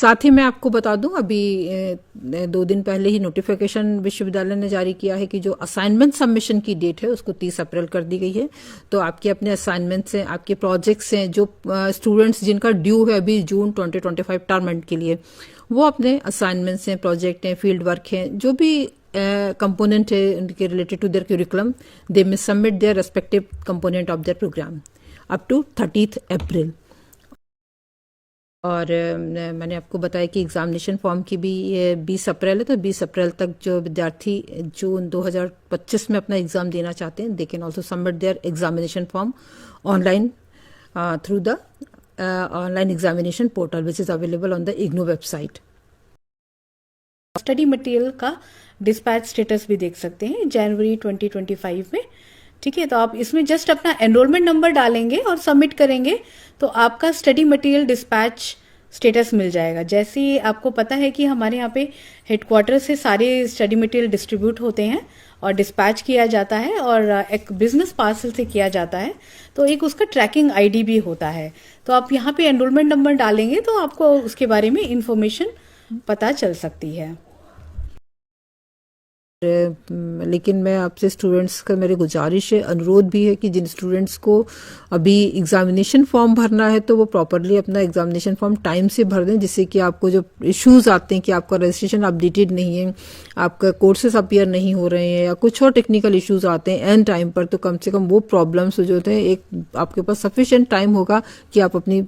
साथ ही मैं आपको बता दूं, अभी 2 दिन पहले ही नोटिफिकेशन विश्वविद्यालय ने जारी किया है कि जो असाइनमेंट सबमिशन की डेट है उसको 30 अप्रैल कर दी गई है। तो आपके अपने असाइनमेंट्स हैं, आपके प्रोजेक्ट्स हैं, जो स्टूडेंट्स जिनका ड्यू है अभी जून 2025 टर्म एंड के लिए, वो अपने असाइनमेंट्स हैं, प्रोजेक्ट हैं, फील्ड वर्क हैं, जो भी कंपोनेंट है उनके related to their curriculum, they may submit their respective component of their program up to 30 April. और मैंने आपको बताया कि एग्जामिनेशन फॉर्म की भी 20 अप्रैल है, तो 20 अप्रैल तक जो विद्यार्थी जून 2025 में अपना एग्जाम देना चाहते हैं, they can also submit there examination form online through the online examination portal which is available on the IGNOU website. Study material का डिस्पैच स्टेटस भी देख सकते हैं जनवरी 2025 में। ठीक है, तो आप इसमें जस्ट अपना एनरोलमेंट नंबर डालेंगे और सबमिट करेंगे तो आपका स्टडी मटेरियल डिस्पैच स्टेटस मिल जाएगा। जैसे ही आपको पता है कि हमारे यहाँ पे हेडक्वार्टर से सारे स्टडी मटेरियल डिस्ट्रीब्यूट होते हैं और डिस्पैच किया जाता है और एक बिजनेस पार्सल से किया जाता है, तो एक उसका ट्रैकिंग आईडी भी होता है। तो आप यहाँ पे एनरोलमेंट नंबर डालेंगे तो आपको उसके बारे में इंफॉर्मेशन पता चल सकती है। लेकिन मैं आपसे स्टूडेंट्स का मेरी गुजारिश है, अनुरोध भी है कि जिन स्टूडेंट्स को अभी एग्जामिनेशन फॉर्म भरना है तो वो प्रॉपरली अपना एग्जामिनेशन फॉर्म टाइम से भर दें, जिससे कि आपको जो इश्यूज आते हैं कि आपका रजिस्ट्रेशन अपडेटेड नहीं है, आपका कोर्सेज अपीयर नहीं हो रहे हैं या कुछ और टेक्निकल इश्यूज आते हैं एंड टाइम पर, तो कम से कम वो प्रॉब्लम्स जो होते हैं, एक आपके पास सफिशिएंट टाइम होगा कि आप अपनी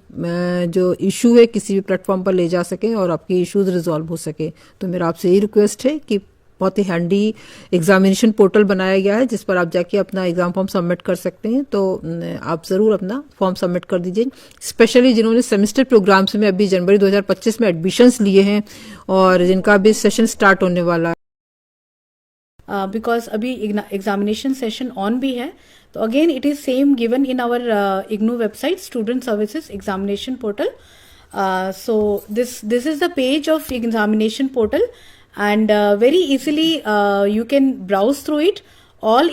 जो इशू है किसी भी प्लेटफॉर्म पर ले जा सकें और आपके इश्यूज रिजॉल्व हो सके। तो मेरा आपसे यही रिक्वेस्ट है कि बहुत ही हैंडी एग्जामिनेशन पोर्टल बनाया गया है जिस पर आप जाके अपना एग्जाम फॉर्म सबमिट कर सकते हैं, तो आप ज़रूर अपना फॉर्म सबमिट कर दीजिए। स्पेशली जिन्होंने सेमेस्टर प्रोग्राम्स में अभी जनवरी 2025 में एडमिशन्स लिए हैं और जिनका अभी सेशन स्टार्ट होने वाला है, बिकॉज अभी एग्जामिनेशन सेशन ऑन भी है। तो again it is same given in our IGNOU website student services examination portal. So this is the page of examination portal and very easily you can browse through it. All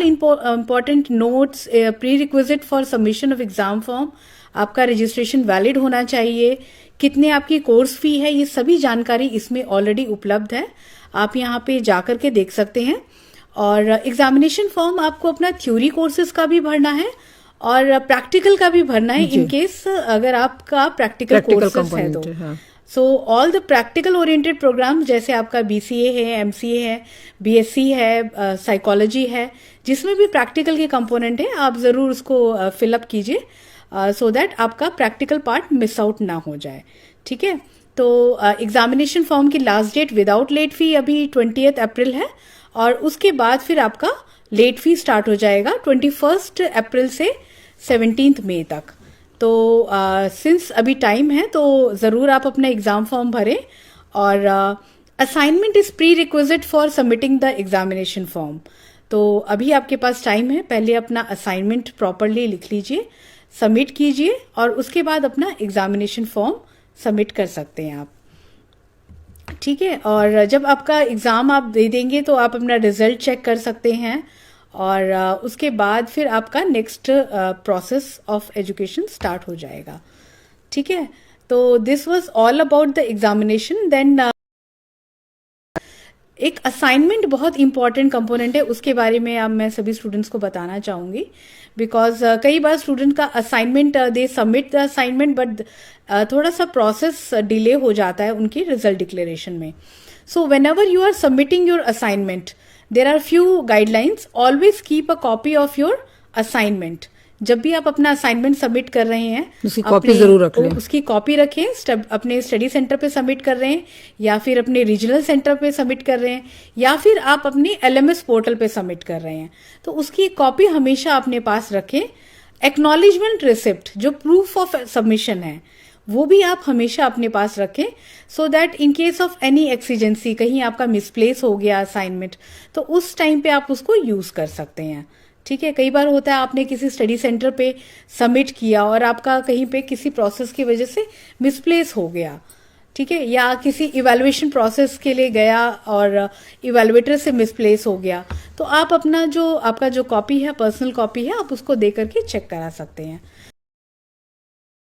important notes, prerequisite for submission of exam form, आपका registration valid होना चाहिए, कितने आपकी course fee है, ये सभी जानकारी इसमें ऑलरेडी उपलब्ध है। आप यहाँ पे जाकर के देख सकते हैं। और एग्जामिनेशन फॉर्म आपको अपना थ्योरी कोर्सेज का भी भरना है और प्रैक्टिकल का भी भरना है इन केस अगर आपका प्रैक्टिकल कोर्सेज है तो। So all the practical oriented program जैसे आपका BCA है, MCA है, BSc है, साइकोलॉजी है, जिसमें भी प्रैक्टिकल के कंपोनेंट है, आप ज़रूर उसको फिलअप कीजिए सो दैट आपका प्रैक्टिकल पार्ट मिस आउट ना हो जाए। ठीक है, तो एग्जामिनेशन फॉर्म की last date without late fee अभी 20 अप्रैल है और उसके बाद फिर आपका लेट फी स्टार्ट हो जाएगा 21 अप्रैल से 17 मई तक। तो सिंस अभी टाइम है तो ज़रूर आप अपना एग्ज़ाम फॉर्म भरें और assignment is pre requisite for submitting the examination form. तो अभी आपके पास टाइम है, पहले अपना असाइनमेंट प्रॉपरली लिख लीजिए, सबमिट कीजिए और उसके बाद अपना एग्जामिनेशन फॉर्म सबमिट कर सकते हैं आप। ठीक है, और जब आपका एग्ज़ाम आप दे देंगे तो आप अपना रिजल्ट चेक कर सकते हैं और उसके बाद फिर आपका next process of education start हो जाएगा। ठीक है, तो this was all about the examination. Then एक असाइनमेंट बहुत इंपॉर्टेंट कंपोनेंट है, उसके बारे में अब मैं सभी स्टूडेंट्स को बताना चाहूँगी बिकॉज कई बार स्टूडेंट का assignment they submit the assignment but थोड़ा सा प्रोसेस डिले हो जाता है उनकी रिजल्ट डिक्लेरेशन में। So whenever you are submitting your assignment there are few guidelines. Always keep a copy of your assignment. जब भी आप अपना असाइनमेंट सबमिट कर रहे हैं उसकी कॉपी जरूर रख लें। उसकी कॉपी रखें, अपने स्टडी सेंटर पे सबमिट कर रहे हैं या फिर अपने रीजनल सेंटर पे सबमिट कर रहे हैं या फिर आप अपने LMS पोर्टल पे सबमिट कर रहे हैं, तो उसकी कॉपी हमेशा अपने पास रखें। एक्नॉलेजमेंट रिसिप्ट जो प्रूफ ऑफ सबमिशन है वो भी आप हमेशा अपने पास रखें so that in case of any exigency, कहीं आपका मिसप्लेस हो गया असाइनमेंट, तो उस टाइम पे आप उसको यूज कर सकते हैं। ठीक है, कई बार होता है आपने किसी स्टडी सेंटर पे सबमिट किया और आपका कहीं पे किसी प्रोसेस की वजह से मिसप्लेस हो गया, ठीक है, या किसी इवैल्यूएशन प्रोसेस के लिए गया और इवैल्यूएटर से मिसप्लेस हो गया, तो आप अपना जो आपका जो कॉपी है, पर्सनल कॉपी है, आप उसको दे करके चेक करा सकते हैं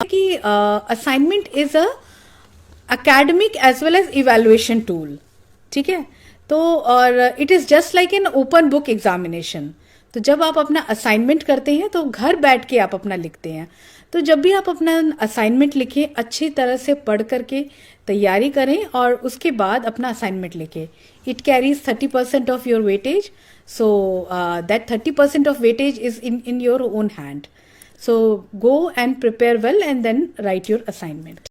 कि assignment is academic as well as evaluation tool. ठीक है, तो और it is just like an open book examination. तो जब आप अपना असाइनमेंट करते हैं तो घर बैठ के आप अपना लिखते हैं. तो जब भी आप अपना असाइनमेंट लिखें, अच्छी तरह से पढ़ करके तैयारी करें और उसके बाद अपना असाइनमेंट लिखें. It carries 30% of your weightage, so that 30% of weightage is in your own hand. So go and prepare well and then write your assignment.